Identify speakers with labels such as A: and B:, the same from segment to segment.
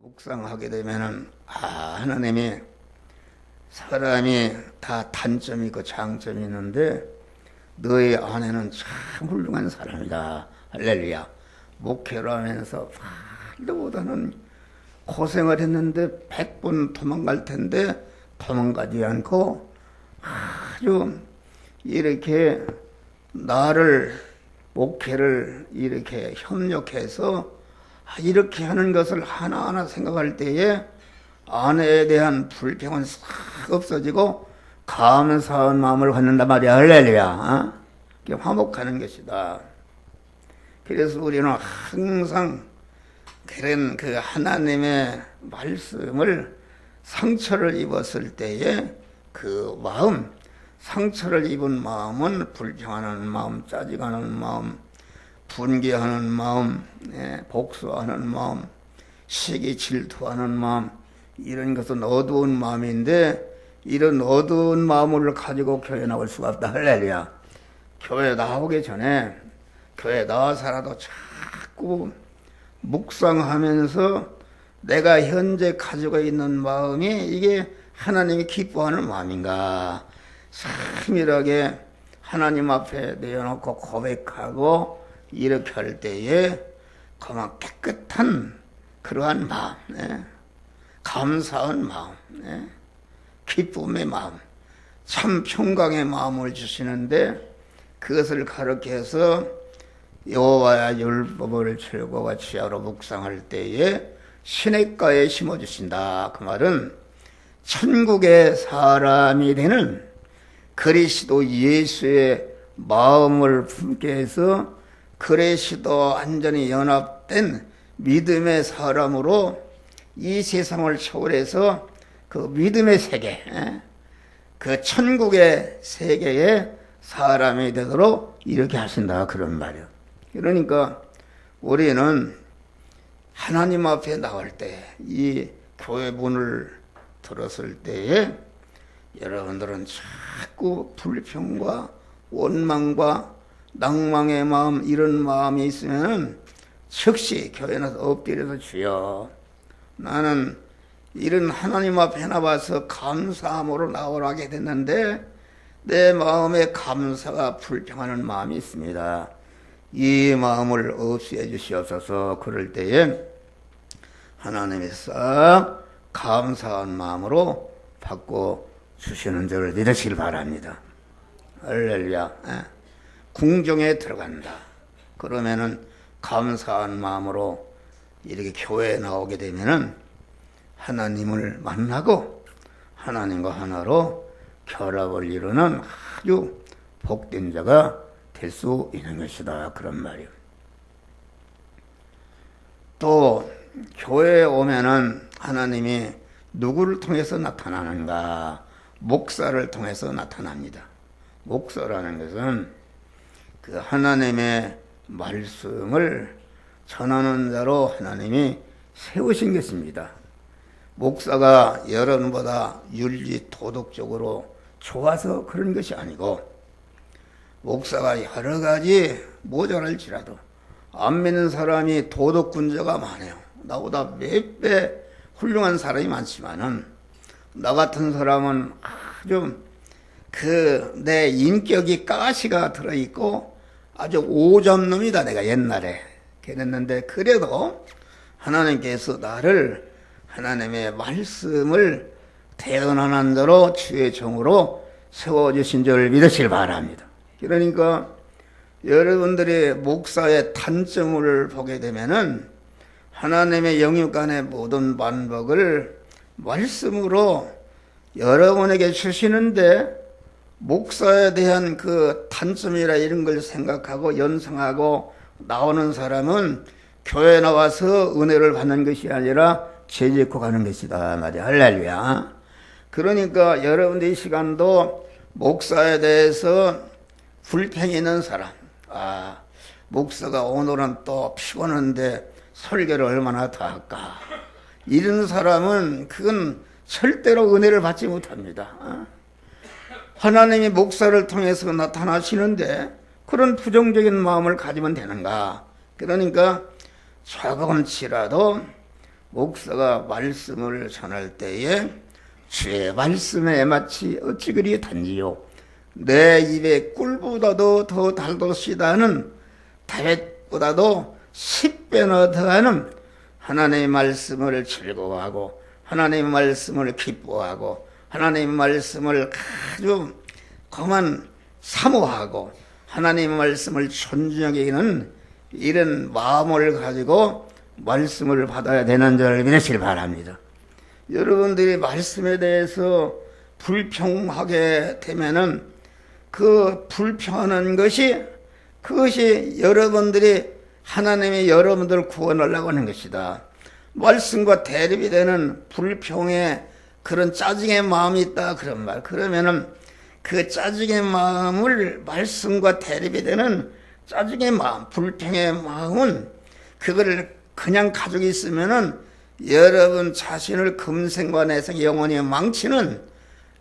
A: 묵상하게 되면은 하나님이 사람이 다 단점이 있고 장점이 있는데 너희 아내는 참 훌륭한 사람이다. 할렐루야. 목회를 하면서 말도 못하는 고생을 했는데 100번 도망갈 텐데 도망가지 않고 아주 이렇게 나를 목회를 이렇게 협력해서 이렇게 하는 것을 하나하나 생각할 때에 아내에 대한 불평은 싹 없어지고 감사한 마음을 갖는단 말이야. 할렐루야. 화목하는 것이다. 그래서 우리는 항상 그런 그 하나님의 말씀을 상처를 입었을 때에 그 마음, 상처를 입은 마음은 불평하는 마음, 짜증하는 마음, 분개하는 마음, 복수하는 마음, 시기 질투하는 마음, 이런 것은 어두운 마음인데 이런 어두운 마음을 가지고 교회 나올 수가 없다. 할렐루야. 교회 나오기 전에 교회 나와서라도 자꾸 묵상하면서 내가 현재 가지고 있는 마음이 이게 하나님이 기뻐하는 마음인가 참밀하게 하나님 앞에 내어놓고 고백하고 이렇게 할 때에 그만 깨끗한 그러한 마음, 감사한 마음, 기쁨의 마음, 참 평강의 마음을 주시는데 그것을 가르쳐서 여호와의 율법을 철거와 지하로 묵상할 때에 시냇가에 심어주신다. 그 말은 천국의 사람이 되는 그리스도 예수의 마음을 품게 해서 그리스도 완전히 연합된 믿음의 사람으로 이 세상을 초월해서 그 믿음의 세계, 그 천국의 세계의 사람이 되도록 이렇게 하신다. 그런 말이요. 그러니까 우리는 하나님 앞에 나올 때, 이 교회 문을 들었을 때에 여러분들은 자꾸 불평과 원망과 낭망의 마음, 이런 마음이 있으면 즉시 교회에 나서 엎드려서 주여, 나는 이런 하나님 앞에 나와서 감사함으로 나오라게 됐는데 내 마음에 감사가 불평하는 마음이 있습니다. 이 마음을 없애해 주시옵소서. 그럴 때에 하나님이 싹 감사한 마음으로 바꿔 주시는 줄 믿으시길 바랍니다. 할렐루야. 궁정에 들어간다. 그러면은 감사한 마음으로 이렇게 교회에 나오게 되면은 하나님을 만나고 하나님과 하나로 결합을 이루는 아주 복된 자가 될 수 있는 것이다. 그런 말이에요. 또 교회에 오면은 하나님이 누구를 통해서 나타나는가? 목사를 통해서 나타납니다. 목사라는 것은 그 하나님의 말씀을 전하는 자로 하나님이 세우신 것입니다. 목사가 여러분보다 윤리 도덕적으로 좋아서 그런 것이 아니고 목사가 여러 가지 모자랄지라도 안 믿는 사람이 도덕군자가 많아요. 나보다 몇 배 훌륭한 사람이 많지만은 나 같은 사람은 아주 내 인격이 가시가 들어있고 아주 오잡놈이다. 내가 옛날에 그랬는데 그래도 하나님께서 나를 하나님의 말씀을 대언하는 대로 주의 종으로 세워주신 줄 믿으시길 바랍니다. 그러니까 여러분들이 목사의 단점을 보게 되면은 하나님의 영육간의 모든 반복을 말씀으로 여러분에게 주시는데 목사에 대한 그 단점이라 이런 걸 생각하고 연상하고 나오는 사람은 교회에 나와서 은혜를 받는 것이 아니라 죄 짓고 가는 것이다 말이야. 할렐루야. 그러니까 여러분들 이 시간도 목사에 대해서 불평이 있는 사람, 목사가 오늘은 또 피곤한데 설교를 얼마나 더 할까, 이런 사람은 그건 절대로 은혜를 받지 못합니다. 하나님이 목사를 통해서 나타나시는데 그런 부정적인 마음을 가지면 되는가? 그러니까 조금치라도 목사가 말씀을 전할 때에 주의 말씀에 마치 어찌 그리 단지요 내 입에 꿀보다도 더 달도시다는 다윗보다도 10배나 더하는 하나님의 말씀을 즐거워하고 하나님의 말씀을 기뻐하고 하나님의 말씀을 아주 그만 사모하고 하나님의 말씀을 존중하게 여기는 이런 마음을 가지고 말씀을 받아야 되는 줄 믿으시길 바랍니다. 여러분들이 말씀에 대해서 불평하게 되면은 그 불평하는 것이 그것이 여러분들이 하나님이 여러분들을 구원하려고 하는 것이다. 말씀과 대립이 되는 불평의 그런 짜증의 마음이 있다 그런 말. 그러면은 그 짜증의 마음을 말씀과 대립이 되는 짜증의 마음, 불평의 마음은 그거를 그냥 가지고 있으면은 여러분 자신을 금생과 내생 영원히 망치는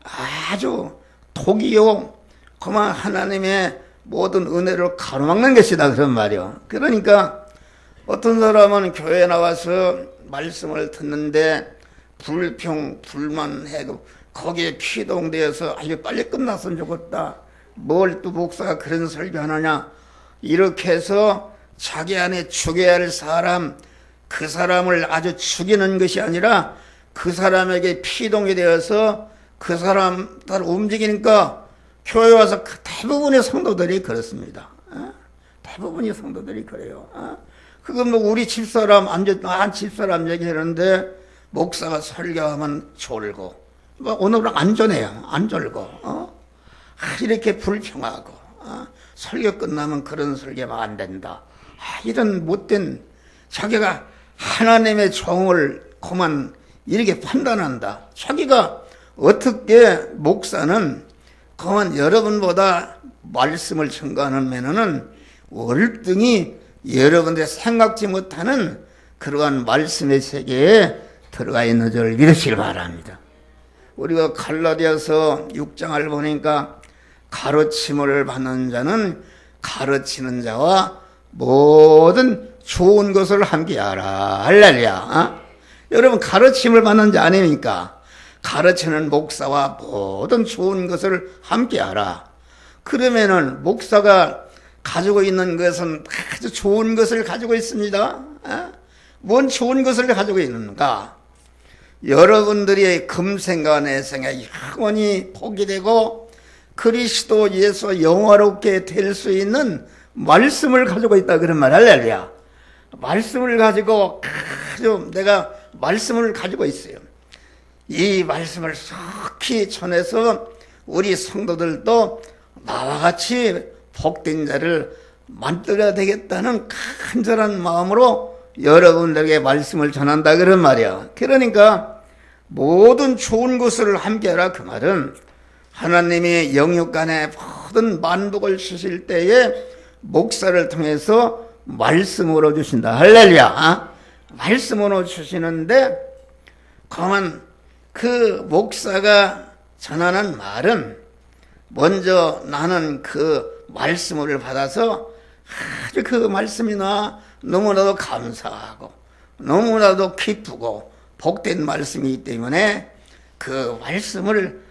A: 아주 독이요 그만 하나님의 모든 은혜를 가로막는 것이다 그런 말이요. 그러니까 어떤 사람은 교회에 나와서 말씀을 듣는데 불평 불만해도 거기에 피동되어서 아주 빨리 끝났으면 좋겠다. 뭘 또 목사가 그런 설교하느냐 이렇게 해서 자기 안에 죽여야 할 사람 그 사람을 아주 죽이는 것이 아니라 그 사람에게 피동이 되어서 그 사람 따라 움직이니까 교회 와서 대부분의 성도들이 그렇습니다. 대부분의 성도들이 그래요. 그건 뭐 우리 집사람 난 집사람 얘기하는데 목사가 설교하면 졸고 뭐 오늘은 안전해요. 안 졸고 이렇게 불평하고 설교 끝나면 그런 설교하면 안 된다. 이런 못된 자기가 하나님의 종을 그만 이렇게 판단한다. 자기가 어떻게 목사는 그만 여러분보다 말씀을 전가하면은 월등히 여러분들이 생각지 못하는 그러한 말씀의 세계에 들어가 있는 줄 믿으시길 바랍니다. 우리가 갈라디아서 6장을 보니까 가르침을 받는 자는 가르치는 자와 모든 좋은 것을 함께하라. 할렐루야. 여러분 가르침을 받는 자 아닙니까? 가르치는 목사와 모든 좋은 것을 함께하라. 그러면은 목사가 가지고 있는 것은 아주 좋은 것을 가지고 있습니다. 뭔 좋은 것을 가지고 있는가? 여러분들이 금생과 내생에 영원히 복이 되고 그리스도 예수 영화롭게 될 수 있는 말씀을 가지고 있다 그런 말. 할렐루야. 말씀을 가지고 아주 내가 말씀을 가지고 있어요. 이 말씀을 속히 전해서 우리 성도들도 나와 같이 복된 자를 만들어야 되겠다는 간절한 마음으로 여러분들에게 말씀을 전한다 그런 말이야. 그러니까 모든 좋은 것을 함께하라 그 말은 하나님이 영육간에 모든 만복을 주실 때에 목사를 통해서 말씀으로 주신다. 할렐루야. 말씀으로 주시는데 그만 그 목사가 전하는 말은 먼저 나는 그 말씀을 받아서 아주 그 말씀이나 너무나도 감사하고 너무나도 기쁘고 복된 말씀이기 때문에 그 말씀을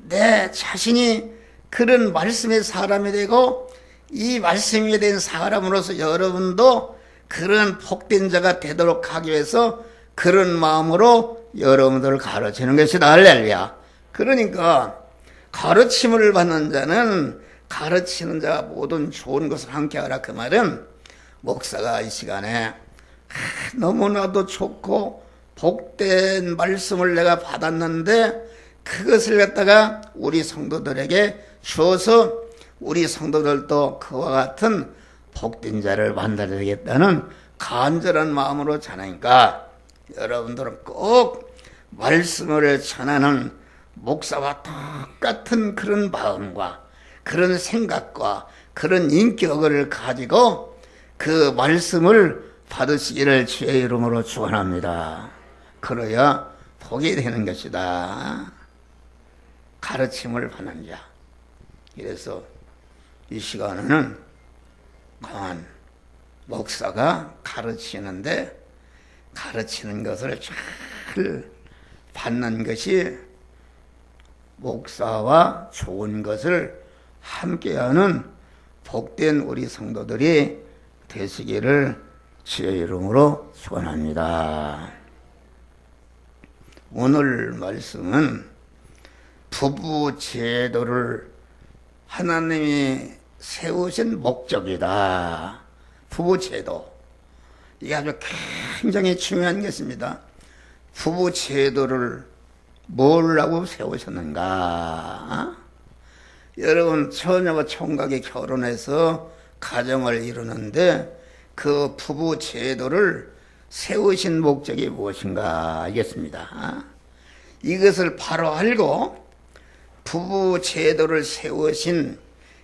A: 내 자신이 그런 말씀의 사람이 되고 이 말씀에 대한 사람으로서 여러분도 그런 복된 자가 되도록 하기 위해서 그런 마음으로 여러분들을 가르치는 것이다. 할렐루야. 그러니까 가르침을 받는 자는 가르치는 자가 모든 좋은 것을 함께하라 그 말은 목사가 이 시간에 너무나도 좋고 복된 말씀을 내가 받았는데 그것을 갖다가 우리 성도들에게 주어서 우리 성도들도 그와 같은 복된 자를 만들어야 되겠다는 간절한 마음으로 전하니까 여러분들은 꼭 말씀을 전하는 목사와 똑같은 그런 마음과 그런 생각과 그런 인격을 가지고 그 말씀을 받으시기를 주의 이름으로 축원합니다. 그래야 복이 되는 것이다. 가르침을 받는 자. 그래서 이 시간에는 강한 목사가 가르치는데 가르치는 것을 잘 받는 것이 목사와 좋은 것을 함께하는 복된 우리 성도들이 되시기를 주의 이름으로 축원합니다. 오늘 말씀은 부부 제도를 하나님이 세우신 목적이다. 부부 제도. 이게 아주 굉장히 중요한 것입니다. 부부 제도를 뭐라고 세우셨는가? 여러분, 처녀와 총각이 결혼해서 가정을 이루는데 그 부부 제도를 세우신 목적이 무엇인가 알겠습니다. 이것을 바로 알고 부부 제도를 세우신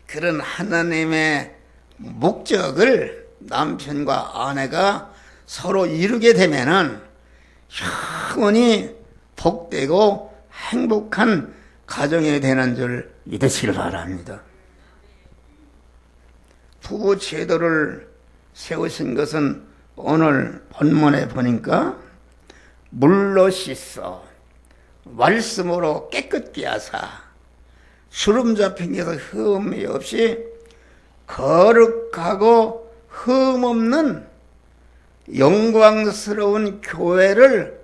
A: 그런 하나님의 목적을 남편과 아내가 서로 이루게 되면은 영원히 복되고 행복한 가정이 되는 줄 믿으시길 바랍니다. 부부 제도를 세우신 것은 오늘 본문에 보니까 물로 씻어 말씀으로 깨끗게 하사 주름 잡힌 것에 흠이 없이 거룩하고 흠없는 영광스러운 교회를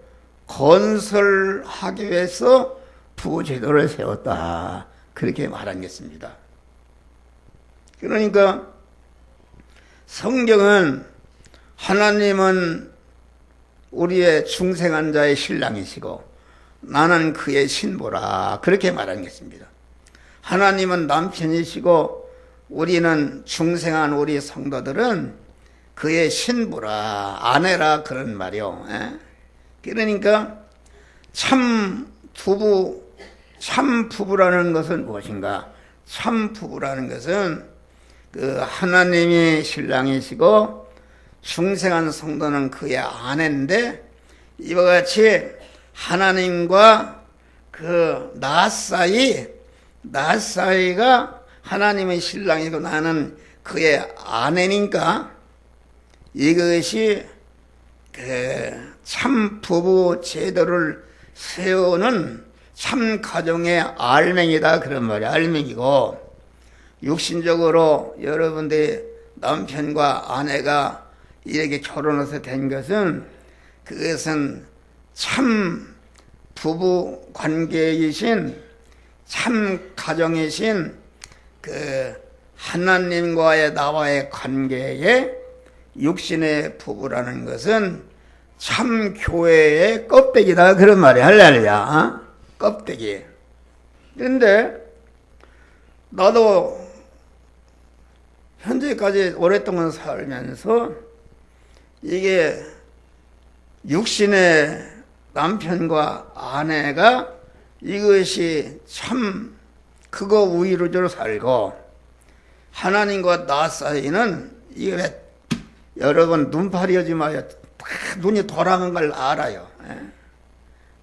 A: 건설하기 위해서 부부 제도를 세웠다. 그렇게 말한 것입니다. 그러니까 성경은 하나님은 우리의 중생한 자의 신랑이시고 나는 그의 신부라 그렇게 말한 것입니다. 하나님은 남편이시고 우리는 중생한 우리 성도들은 그의 신부라 아내라 그런 말이요. 그러니까 참 부부라는 것은 무엇인가? 참 부부라는 것은 그 하나님이 신랑이시고 중생한 성도는 그의 아내인데 이와 같이 하나님과 그 나 사이가 하나님의 신랑이고 나는 그의 아내니까 이것이 그 참 부부 제도를 세우는 참 가정의 알맹이다 그런 말이야. 알맹이고 육신적으로 여러분들이 남편과 아내가 이렇게 결혼해서 된 것은 그것은 참 부부 관계이신 참 가정이신 그 하나님과의 나와의 관계에 육신의 부부라는 것은 참 교회의 껍데기다 그런 말이야. 할렐루야. 껍데기. 그런데 나도 현재까지 오랫동안 살면서 이게 육신의 남편과 아내가 이것이 참 그거 우위로 살고 하나님과 나 사이는 이게 여러분 눈파리 하지 마요. 다 눈이 돌아간 걸 알아요.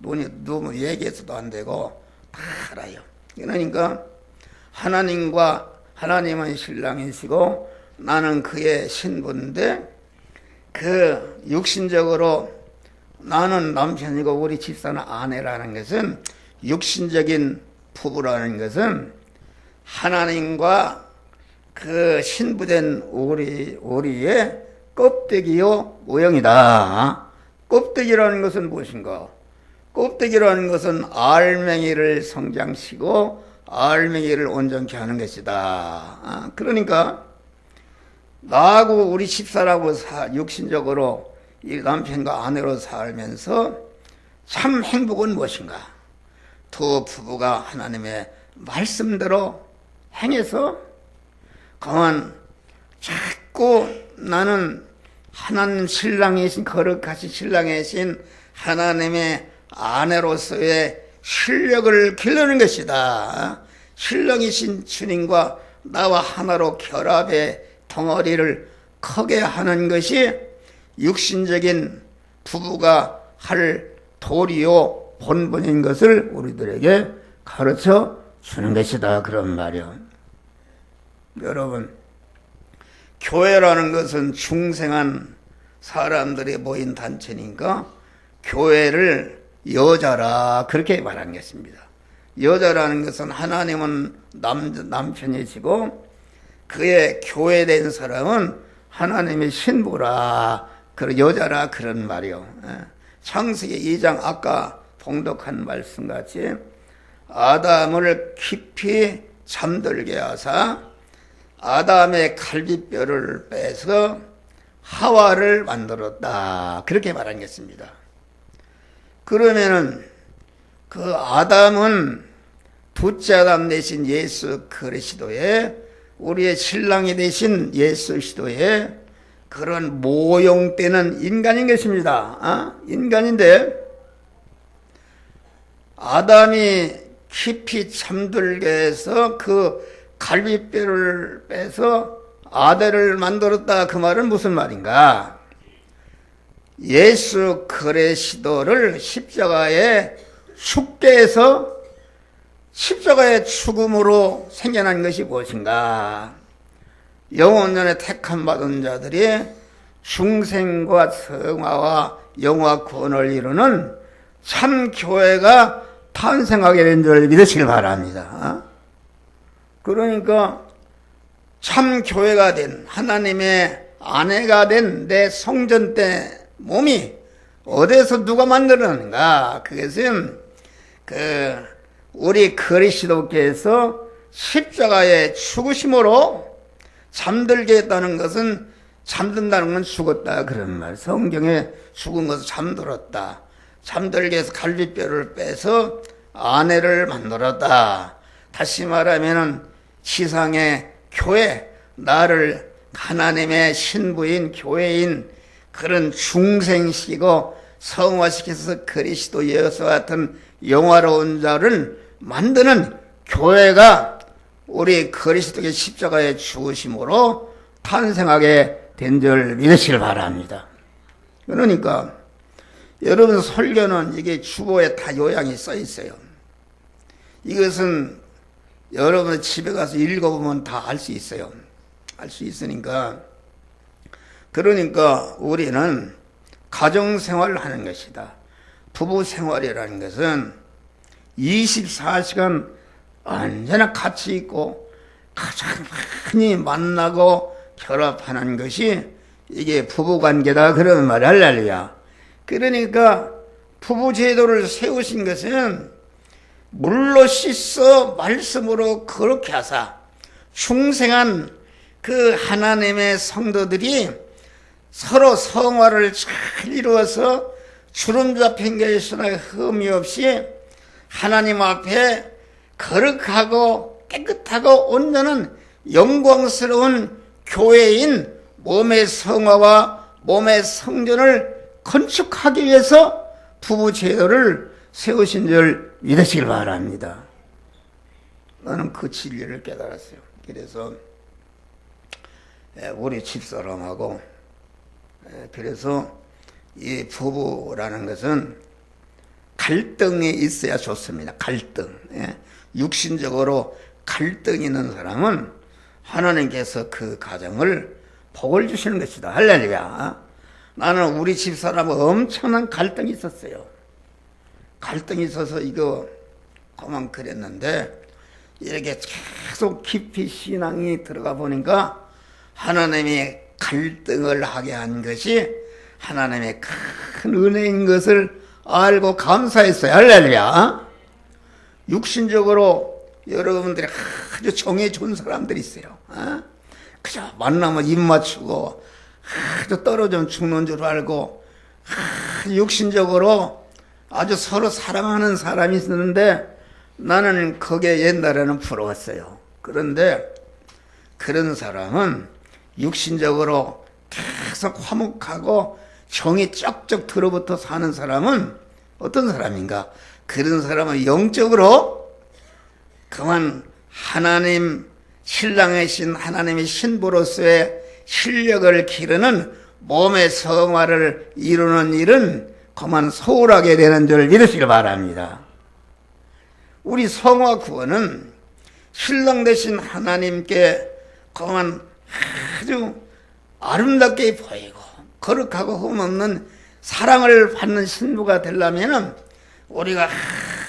A: 눈이 너무 얘기해서도 안 되고 다 알아요. 그러니까 하나님은 신랑이시고 나는 그의 신부인데 그 육신적으로 나는 남편이고 우리 집사는 아내라는 것은 육신적인 부부라는 것은 하나님과 그 신부된 우리의 껍데기요 모형이다. 껍데기라는 것은 무엇인가? 껍데기라는 것은 알맹이를 성장시키고 알맹이를 온전케 하는 것이다. 그러니까 나하고 우리 집사라고 육신적으로 이 남편과 아내로 살면서 참 행복은 무엇인가? 두 부부가 하나님의 말씀대로 행해서 그만 자꾸 나는 하나님 신랑이신 거룩하신 신랑이신 하나님의 아내로서의 실력을 길러는 것이다. 신랑이신 주님과 나와 하나로 결합해 덩어리를 크게 하는 것이 육신적인 부부가 할 도리요 본분인 것을 우리들에게 가르쳐 주는 것이다. 그런 말이요. 여러분, 교회라는 것은 중생한 사람들이 모인 단체니까 교회를 여자라 그렇게 말하겠습니다. 여자라는 것은 하나님은 남편이시고 그의 교회된 사람은 하나님의 신부라, 그 여자라 그런 말이요. 창세기 2장 아까 봉독한 말씀같이 아담을 깊이 잠들게 하사 아담의 갈비뼈를 빼서 하와를 만들었다 그렇게 말하겠습니다. 그러면은 그 아담은 둘째 아담 되신 예수 그리스도의 우리의 신랑이 되신 예수 그리스도의 그런 모형되는 인간인 것입니다. 인간인데 아담이 깊이 잠들게 해서 그 갈비뼈를 빼서 아들을 만들었다 그 말은 무슨 말인가? 예수 그리스도를 십자가에 죽게 해서 십자가의 죽음으로 생겨난 것이 무엇인가? 영원전에 택함 받은 자들이 중생과 성화와 영화 구원을 이루는 참 교회가 탄생하게 된 줄 믿으시길 바랍니다. 그러니까 참 교회가 된 하나님의 아내가 된 내 성전 때 몸이 어디서 누가 만들었는가? 그것은 우리 그리스도께서 십자가에 죽으심으로 잠들게 했다는 것은 잠든다는 건 죽었다 그런 말. 성경에 죽은 것은 잠들었다. 잠들게 해서 갈비뼈를 빼서 아내를 만들었다. 다시 말하면은 지상의 교회, 나를 하나님의 신부인 교회인 그런 중생시키고 성화시켜서 그리스도 예수와 같은 영화로운 자를 만드는 교회가 우리 그리스도의 십자가에 죽으심으로 탄생하게 된 줄 믿으시길 바랍니다. 그러니까 여러분 설교는 이게 주보에 다 요약이 써 있어요. 이것은 여러분 집에 가서 읽어보면 다 알 수 있어요. 알 수 있으니까 그러니까 우리는 가정생활을 하는 것이다. 부부생활이라는 것은 24시간 언제나 같이 있고 가장 많이 만나고 결합하는 것이 이게 부부관계다 그런 말이 할렐루야. 그러니까 부부제도를 세우신 것은 물로 씻어 말씀으로 그렇게 하사 중생한 그 하나님의 성도들이 서로 성화를 잘 이루어서 주름 잡힌 것이나 흠이 없이 하나님 앞에 거룩하고 깨끗하고 온전한 영광스러운 교회인 몸의 성화와 몸의 성전을 건축하기 위해서 부부 제도를 세우신 줄 믿으시길 바랍니다. 나는 그 진리를 깨달았어요. 그래서 우리 집사람하고 그래서 이 부부라는 것은 갈등이 있어야 좋습니다. 갈등. 육신적으로 갈등이 있는 사람은 하나님께서 그 가정을 복을 주시는 것이다. 할렐루야. 나는 우리 집사람은 엄청난 갈등이 있었어요. 갈등이 있어서 이거 그만 그랬는데 이렇게 계속 깊이 신앙이 들어가 보니까 하나님이 갈등을 하게 한 것이 하나님의 큰 은혜인 것을 알고 감사했어요. 할렐루야. 육신적으로 여러분들이 아주 정이 좋은 사람들이 있어요. 그저 만나면 입 맞추고 아주 떨어지면 죽는 줄 알고 육신적으로 아주 서로 사랑하는 사람이 있었는데 나는 그게 옛날에는 부러웠어요. 그런데 그런 사람은 육신적으로 계속 화목하고 정이 쩍쩍 들어붙어 사는 사람은 어떤 사람인가? 그런 사람은 영적으로 그만 하나님 신랑의 신 하나님의 신부로서의 실력을 기르는 몸의 성화를 이루는 일은 그만 소홀하게 되는 줄 믿으시길 바랍니다. 우리 성화 구원은 신랑 되신 하나님께 그만 아주 아름답게 보이고 거룩하고 흠없는 사랑을 받는 신부가 되려면은 우리가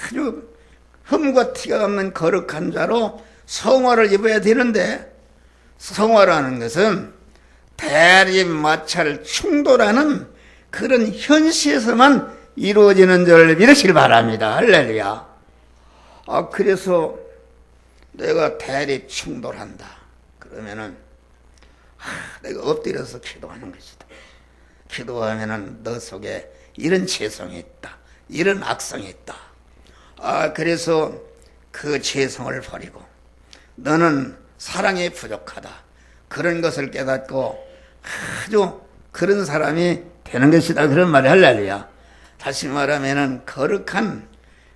A: 아주 흠과 티가 없는 거룩한 자로 성화를 입어야 되는데, 성화라는 것은 대립 마찰 충돌하는 그런 현시에서만 이루어지는 줄 믿으시길 바랍니다. 할렐루야. 그래서 내가 대립 충돌한다 그러면은 내가 엎드려서 기도하는 것이다. 기도하면은 너 속에 이런 죄성이 있다, 이런 악성이 있다. 그래서 그 죄성을 버리고 너는 사랑이 부족하다, 그런 것을 깨닫고 아주 그런 사람이 되는 것이다, 그런 말이 할렐루야. 다시 말하면은 거룩한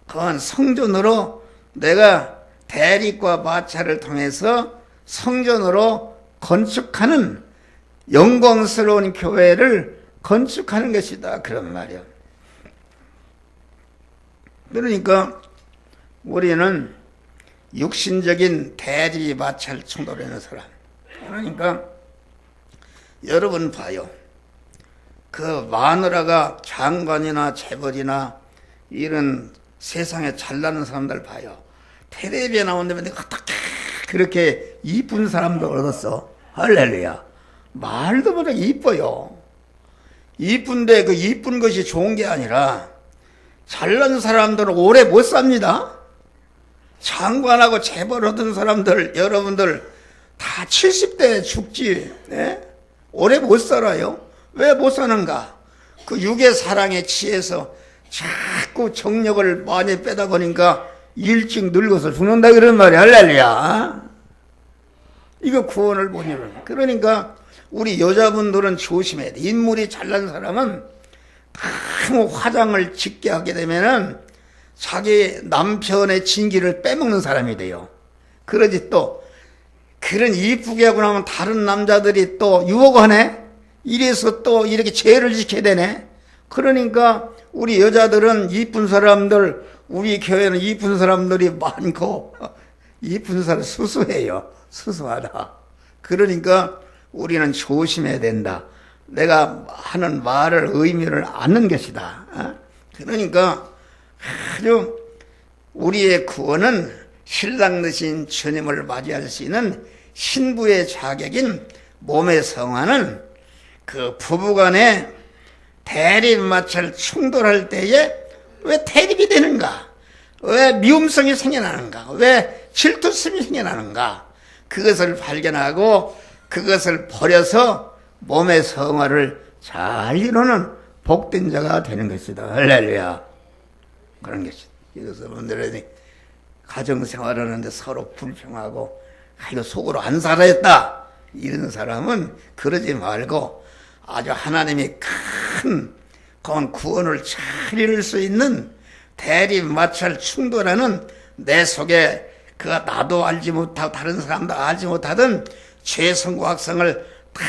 A: 그런 성전으로 내가 대립과 마찰을 통해서 성전으로 건축하는 영광스러운 교회를 건축하는 것이다, 그런 말이야. 그러니까 우리는 육신적인 대립 마찰 충돌에 있는 사람, 그러니까 여러분 봐요. 그 마누라가 장관이나 재벌이나 이런 세상에 잘나는 사람들 봐요. 텔레비에 나온다면 어떻게 그렇게 이쁜 사람도 얻었어. 할렐루야. 말도 못하게 이뻐요. 이쁜데 그 이쁜 것이 좋은 게 아니라 잘난 사람들은 오래 못 삽니다. 장관하고 재벌 얻은 사람들, 여러분들 다 70대에 죽지. 네? 오래 못 살아요. 왜 못 사는가? 그 육의 사랑에 취해서 자꾸 정력을 많이 빼다 보니까 일찍 늙어서 죽는다, 그런 말이야. 할렐루야. 이거 구원을 못 이루는. 그러니까 우리 여자분들은 조심해야 돼. 인물이 잘난 사람은 너무 화장을 짙게 하게 되면은 자기 남편의 진기를 빼먹는 사람이 돼요. 그러지 또 그런 이쁘게 하고 나면 다른 남자들이 또 유혹하네. 이래서 또 이렇게 죄를 지켜야 되네. 그러니까 우리 여자들은 이쁜 사람들, 우리 교회는 이쁜 사람들이 많고 이쁜 사람 수수해요. 수수하다. 그러니까 우리는 조심해야 된다. 내가 하는 말을 의미를 아는 것이다. 그러니까 아주 우리의 구원은 신랑 되신 주님을 맞이할 수 있는 신부의 자격인 몸의 성화는 그 부부간에 대립 마찰 충돌할 때에 왜 대립이 되는가? 왜 미움성이 생겨나는가? 왜 질투심이 생겨나는가? 그것을 발견하고 그것을 버려서 몸의 성화를 잘 이루는 복된 자가 되는 것이다. 할렐루야. 그런 것이다. 그래서 여러분들이 가정생활을 하는데 서로 불평하고 이거 속으로 안 살아있다, 이런 사람은 그러지 말고 아주 하나님이 큰 그런 구원을 잘 이룰 수 있는 대립 마찰 충돌하는 내 속에 그 나도 알지 못하고 다른 사람도 알지 못하던 죄성과 악성을 다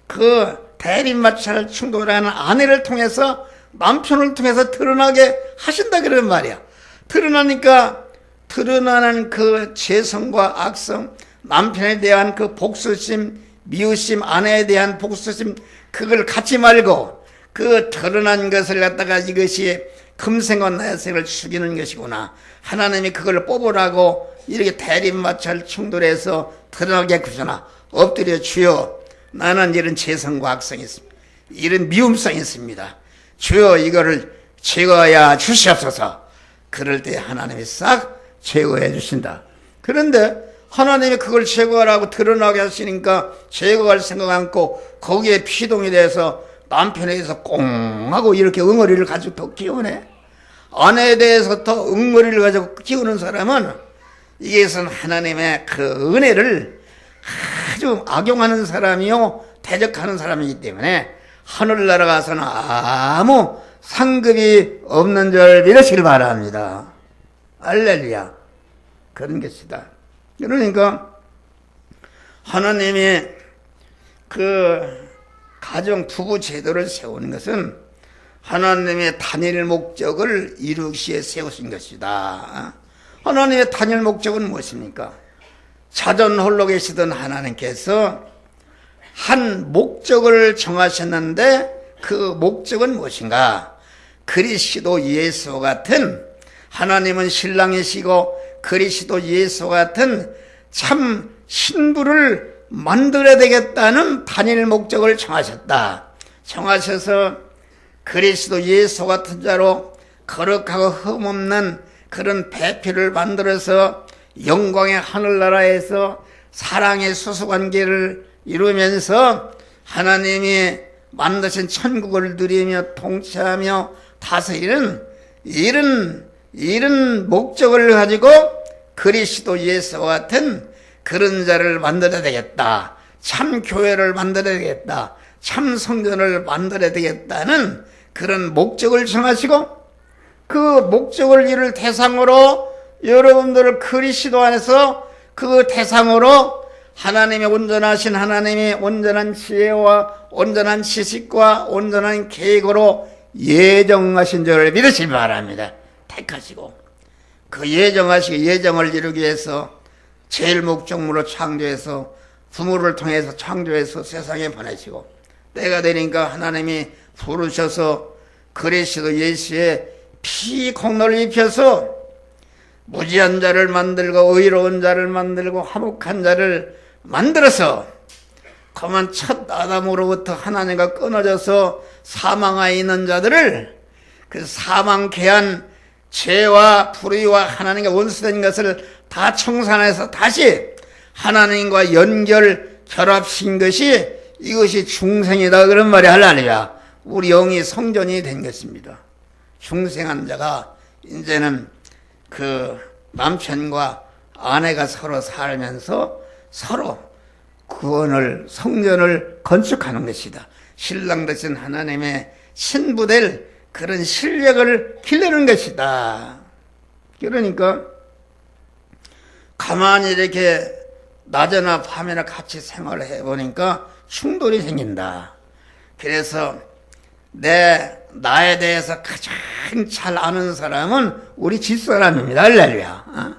A: 그 대립 마찰 충돌하는 아내를 통해서, 남편을 통해서 드러나게 하신다, 그런 말이야. 드러나니까 드러나는 그 죄성과 악성, 남편에 대한 그 복수심, 미우심, 아내에 대한 복수심, 그걸 갖지 말고 그 드러난 것을 갖다가 이것이 금생과 나생을 죽이는 것이구나, 하나님이 그걸 뽑으라고 이렇게 대립 마찰 충돌해서 드러나게 구주나 엎드려 주여, 나는 이런 죄성과 악성이 있습니다. 이런 미움성이 있습니다. 주여 이거를 제거하여 주시옵소서. 그럴 때 하나님이 싹 제거해 주신다. 그런데 하나님이 그걸 제거하라고 드러나게 하시니까 제거할 생각 않고 거기에 피동이 돼서 남편에 대해서 꽁 하고 이렇게 응어리를 가지고 더 키우네. 아내에 대해서 더 응어리를 가지고 키우는 사람은 이것은 하나님의 그 은혜를 아주 악용하는 사람이요 대적하는 사람이기 때문에 하늘나라 가서는 아무 상급이 없는 줄 믿으시길 바랍니다. 할렐루야. 그런 것이다. 그러니까 하나님이 그 가정 부부 제도를 세우는 것은 하나님의 단일 목적을 이루기 위해 세우신 것이다. 하나님의 단일 목적은 무엇입니까? 자전 홀로 계시던 하나님께서 한 목적을 정하셨는데 그 목적은 무엇인가? 그리스도 예수와 같은, 하나님은 신랑이시고 그리스도 예수와 같은 참 신부를 만들어야 되겠다는 단일 목적을 정하셨다. 정하셔서 그리스도 예수 같은 자로 거룩하고 흠없는 그런 배필을 만들어서 영광의 하늘나라에서 사랑의 수수관계를 이루면서 하나님이 만드신 천국을 누리며 통치하며 다스리는 이런 목적을 가지고 그리스도 예수와 같은 그런 자를 만들어야 되겠다. 참 교회를 만들어야 되겠다. 참 성전을 만들어야 되겠다는 그런 목적을 정하시고, 그 목적을 이룰 대상으로 여러분들을 그리스도 안에서 그 대상으로 하나님의 온전하신 하나님의 온전한 지혜와 온전한 지식과 온전한 계획으로 예정하신 줄을 믿으시기 바랍니다. 택하시고 그 예정을 이루기 위해서 제일 목적물로 창조해서 부모를 통해서 창조해서 세상에 보내시고, 때가 되니까 하나님이 부르셔서 그리스도 예수의 피 공로를 입혀서 무지한 자를 만들고 의로운 자를 만들고 화목한 자를 만들어서, 그만 첫 아담으로부터 하나님과 끊어져서 사망하에 있는 자들을 그 사망케한 죄와 불의와 하나님과 원수된 것을 다 청산해서 다시 하나님과 결합신 것이, 이것이 중생이다 그런 말이 할렐루야. 우리 영이 성전이 된 것입니다. 중생한 자가 이제는 그 남편과 아내가 서로 살면서 서로 구원을, 성전을 건축하는 것이다. 신랑 되신 하나님의 신부될 그런 실력을 기르는 것이다. 그러니까 가만히 이렇게 낮이나 밤이나 같이 생활을 해보니까 충돌이 생긴다. 그래서 나에 대해서 가장 잘 아는 사람은 우리 집사람입니다. 할렐루야.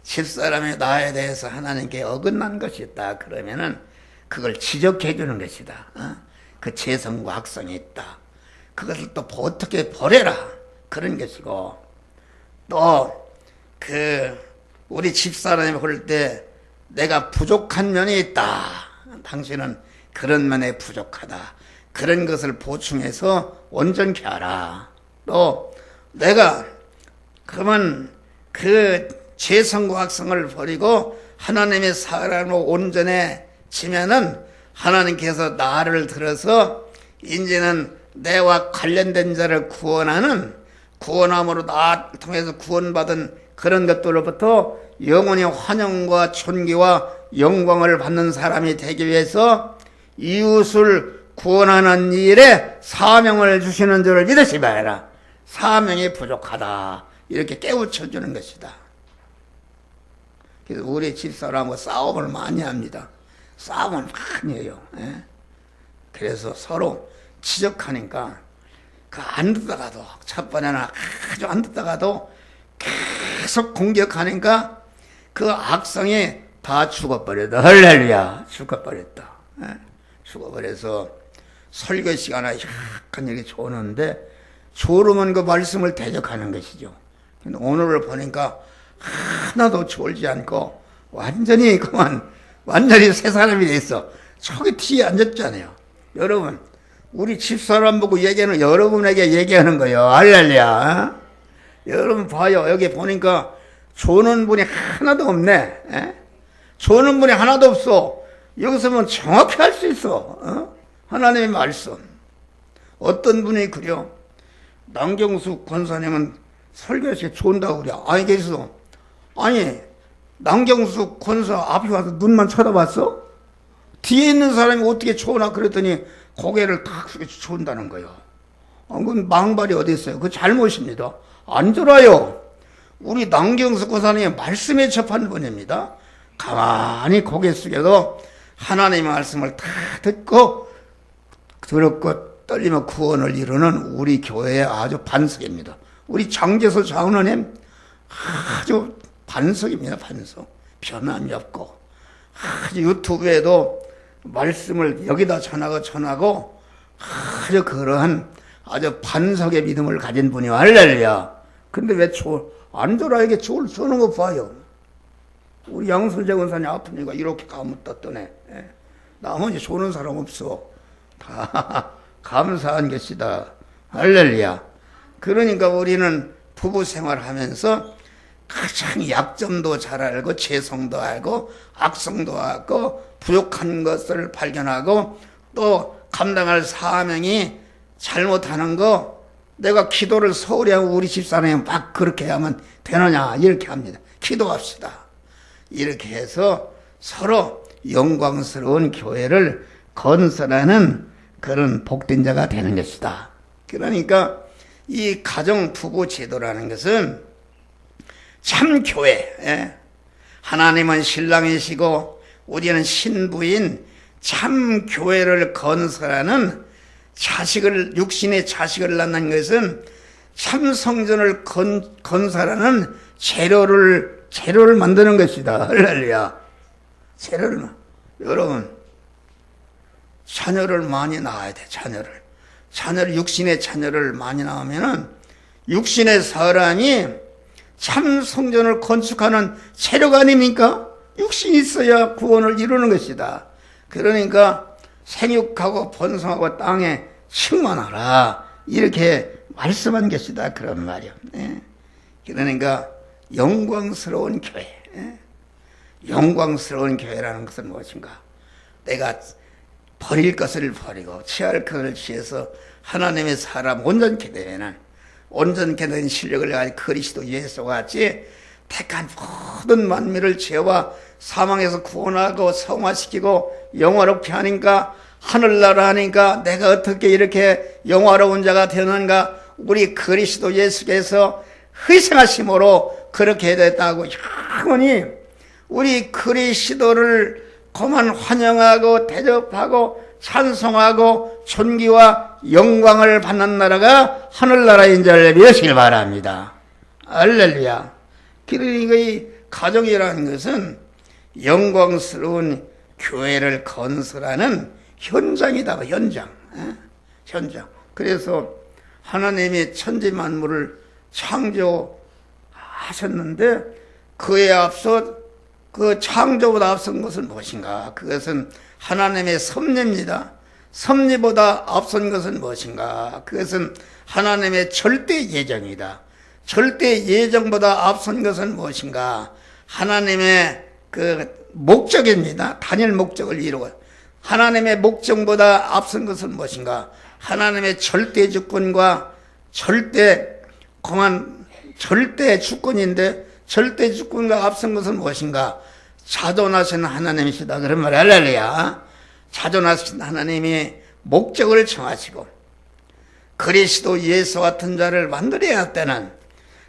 A: 집사람이 나에 대해서 하나님께 어긋난 것이 있다 그러면은 그걸 지적해 주는 것이다. 그 재성과 악성이 있다. 그것을 또 어떻게 버려라 그런 것이고, 또 우리 집사람이 볼 때 내가 부족한 면이 있다. 당신은 그런 면에 부족하다. 그런 것을 보충해서 온전케 하라. 또 내가 그러면 그 재성과 악성을 버리고 하나님의 사랑으로 온전해지면은 하나님께서 나를 들어서 이제는 내와 관련된 자를 구원함으로 나 통해서 구원받은 그런 것들로부터 영원히 환영과 존귀와 영광을 받는 사람이 되기 위해서 이웃을 구원하는 일에 사명을 주시는 줄을 믿으시 바라. 사명이 부족하다 이렇게 깨우쳐주는 것이다. 그래서 우리 집사람하고 싸움을 많이 합니다. 싸움을 많이 해요. 그래서 서로 지적하니까 안 듣다가도, 첫 번에는 아주 안 듣다가도 계속 공격하니까 그 악성이 다 죽어버렸다. 할렐루야. 죽어버렸다. 죽어버려서 설교 시간에 약간 이렇게 조는데 졸으면 그 말씀을 대적하는 것이죠. 근데 오늘을 보니까 하나도 졸지 않고 완전히 새 사람이 됐어. 저기 뒤에 앉았잖아요. 여러분, 우리 집사람 보고 얘기하는 여러분에게 얘기하는 거예요. 할렐루야. 여러분 봐요. 여기 보니까 조는 분이 하나도 없네. 조는 분이 하나도 없어. 여기서 보면 정확히 할 수 있어. 하나님의 말씀. 어떤 분이 그려? 남경숙 권사님은 설교시 존다고 그래. 아니, 그래서 아니, 남경숙 권사 앞에 와서 눈만 쳐다봤어? 뒤에 있는 사람이 어떻게 좋으나 그랬더니 고개를 탁 숙여서 좋은다는 거예요. 그건 망발이 어디 있어요? 그거 잘못입니다. 안 졸아요. 우리 남경숙 권사님의 말씀에 접한 분입니다. 가만히 고개 숙여도 하나님의 말씀을 다 듣고 떨리며 구원을 이루는 우리 교회의 아주 반석입니다. 우리 장제소 장로님 아주 반석입니다. 반석. 변함이 없고 아주 유튜브에도 말씀을 여기다 전하고 아주 그러한 아주 반석의 믿음을 가진 분이 할렐루야. 근데 왜 안 졸아에게 졸 쏘는 거 봐요. 우리 양순재 권사님 아프니까 이렇게 가면 떴더네. 나머지 조는 사람 없어. 다 감사한 것이다. 할렐루야. 그러니까 우리는 부부 생활하면서 가장 약점도 잘 알고 죄성도 알고 악성도 알고 부족한 것을 발견하고 또 감당할 사명이 잘못하는 거 내가 기도를 서울에 하고 우리 집사람이 막 그렇게 하면 되느냐 이렇게 합니다. 기도합시다. 이렇게 해서 서로 영광스러운 교회를 건설하는 그런 복된 자가 되는 것이다. 그러니까 이 가정 부부 제도라는 것은 참 교회, 하나님은 신랑이시고 우리는 신부인 참 교회를 건설하는 육신의 자식을 낳는 것은 참 성전을 건설하는 재료를 만드는 것이다. 할렐루야. 여러분, 자녀를 많이 낳아야 돼, 육신의 자녀를 많이 낳으면은 육신의 사람이 참 성전을 건축하는 재료가 아닙니까? 육신이 있어야 구원을 이루는 것이다. 그러니까 생육하고 번성하고 땅에 충만하라 이렇게 말씀한 것이다. 그런 말이요. 그러니까 영광스러운 교회. 영광스러운 교회라는 것은 무엇인가? 내가 버릴 것을 버리고 취할 것을 취해서 하나님의 사람 온전케 된 실력을 가진 그리스도 예수와 같이 택한 모든 만민을 죄와 사망에서 구원하고 성화시키고 영화롭게 하니까 하늘나라 하니까 내가 어떻게 이렇게 영화로운 자가 되는가? 우리 그리스도 예수께서 희생하심으로 그렇게 됐다고 영원히 우리 그리스도를 그만 환영하고 대접하고 찬송하고 존귀와 영광을 받는 나라가 하늘나라인 줄 믿으시길 바랍니다. 할렐루야. 그러니까 이 가정이라는 것은 영광스러운 교회를 건설하는 현장이다. 현장. 그래서 하나님이 천지 만물을 창조하셨는데 그에 앞서 그 창조보다 앞선 것은 무엇인가? 그것은 하나님의 섭리입니다. 섭리보다 앞선 것은 무엇인가? 그것은 하나님의 절대 예정이다. 절대 예정보다 앞선 것은 무엇인가? 하나님의 그 목적입니다. 단일 목적을 이루고 하나님의 목적보다 앞선 것은 무엇인가? 하나님의 절대 주권과 절대 주권인데 절대 주권과 앞선 것은 무엇인가? 자존하신 하나님이시다. 그런 말 할렐루야. 자존하신 하나님이 목적을 정하시고 그리스도 예수 같은 자를 만들어야 할 때는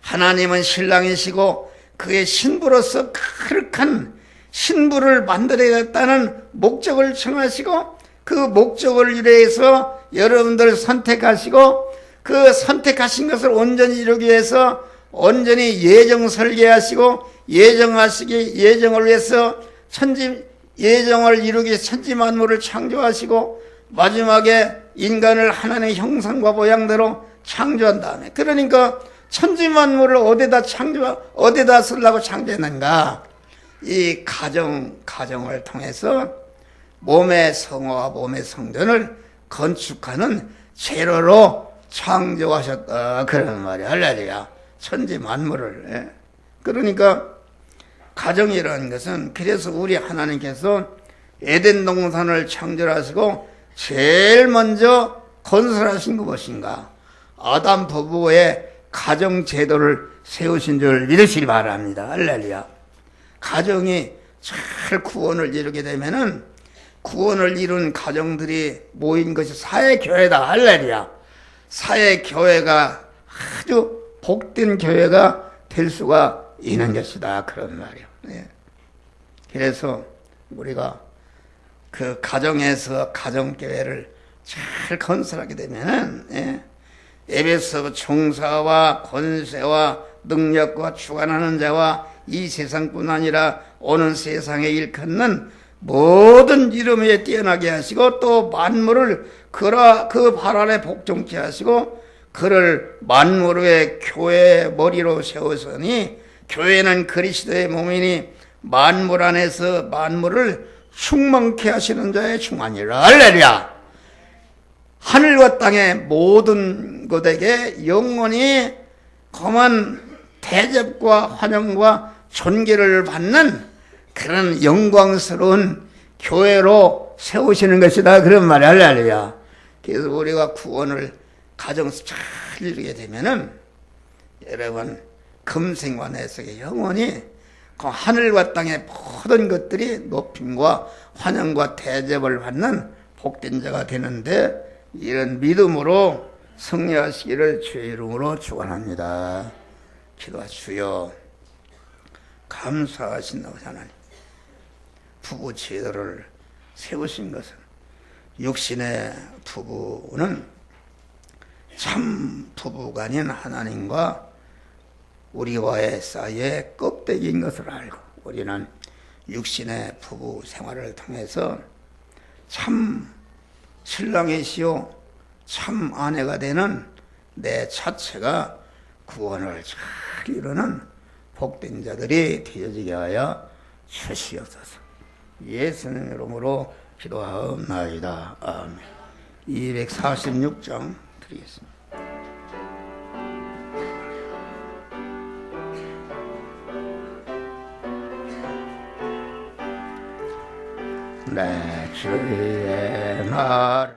A: 하나님은 신랑이시고 그의 신부로서 거룩한 신부를 만들어야겠다는 목적을 정하시고 그 목적을 위해서 여러분들 선택하시고 그 선택하신 것을 온전히 이루기 위해서 온전히 예정 설계하시고 예정을 위해서 예정을 이루기 위해서 천지 만물을 창조하시고 마지막에 인간을 하나님의 형상과 모양대로 창조한 다음에 그러니까 천지 만물을 어디다 쓰려고 창조했는가? 이 가정을 통해서 몸의 성화와 몸의 성전을 건축하는 재료로 창조하셨다. 그런 말이야. 할렐루야. 천지 만물을. 그러니까 가정이라는 것은 그래서 우리 하나님께서 에덴 동산을 창조하시고 제일 먼저 건설하신 것 무엇인가? 아담 부부의 가정 제도를 세우신 줄 믿으시기 바랍니다. 할렐루야. 가정이 잘 구원을 이루게 되면은 구원을 이룬 가정들이 모인 것이 사회교회다. 할렐루야. 사회교회가 아주 복된 교회가 될 수가 있는 것이다. 그런 말이에요. 그래서 우리가 그 가정에서 가정교회를 잘 건설하게 되면은 에베소 종사와 권세와 능력과 주관하는 자와 이 세상뿐 아니라 오는 세상에 일컫는 모든 이름에 뛰어나게 하시고 또 만물을 그 발 아래 복종케 하시고 그를 만물 위에 교회의 머리로 세우시니 교회는 그리스도의 몸이니 만물 안에서 만물을 충만케 하시는 자의 충만이라. 할렐루야. 하늘과 땅의 모든 것에게 영원히 거만 대접과 환영과 존귀를 받는 그런 영광스러운 교회로 세우시는 것이다. 그런 말이 할렐루야. 그래서 우리가 구원을 가정에서 잘 이루게 되면은 여러분 금생과 내속에 영원히 그 하늘과 땅의 모든 것들이 높임과 환영과 대접을 받는 복된 자가 되는데 이런 믿음으로 승리하시기를 주의 이름으로 축원합니다. 기도하시오. 감사하신다고 하나님. 부부 제도를 세우신 것은 육신의 부부는 참 부부간인 하나님과 우리와의 사이의 껍데기인 것을 알고 우리는 육신의 부부 생활을 통해서 참 신랑이시오 참 아내가 되는 내 자체가 구원을 잘 이루는 복된 자들이 되어지게 하여 주시옵소서. 예수님 이름으로 기도하옵나이다. 아멘. 246장 드리겠습니다. 내 주의 날